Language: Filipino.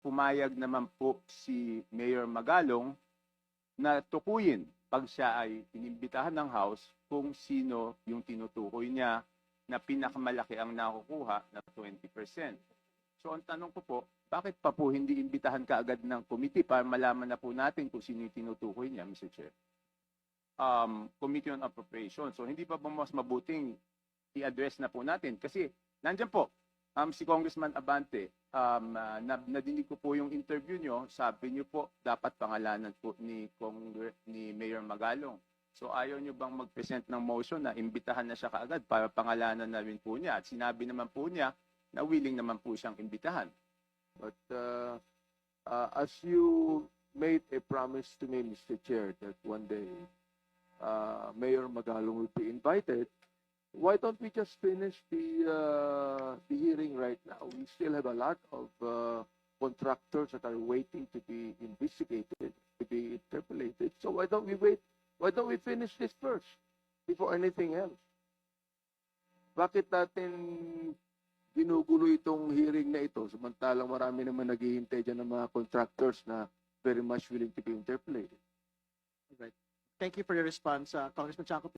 pumayag naman po si Mayor Magalong na tukuyin pag siya ay inimbitahan ng House kung sino yung tinutukoy niya na pinakamalaki ang nakukuha na 20%. So ang tanong ko po, bakit pa po hindi imbitahan kaagad ng committee para malaman na po natin kung sino yung tinutukoy niya, Mr. Chair? Committee on Appropriation. So hindi pa ba mas mabuting i-address na po natin? Kasi nandiyan po, si Congressman Abante, nadinig ko po yung interview nyo, sabi nyo po dapat pangalanan po ni Mayor Magalong. So ayaw nyo bang mag-present ng motion na imbitahan na siya kaagad para pangalanan na rin po niya? At sinabi naman po niya na willing naman po siyang imbitahan. But as you made a promise to me, Mr. Chair, that one day Mayor Magalong will be invited, why don't we just finish the hearing right now? We still have a lot of contractors that are waiting to be investigated, to be interpolated. So why don't we wait? Why don't we finish this first before anything else? Bakit natin ginugulo itong hearing na ito samantalang marami naman naghihintay dyan ng mga contractors na very much willing to be interpolated? Right. Thank you for your response, Congressman Chanco.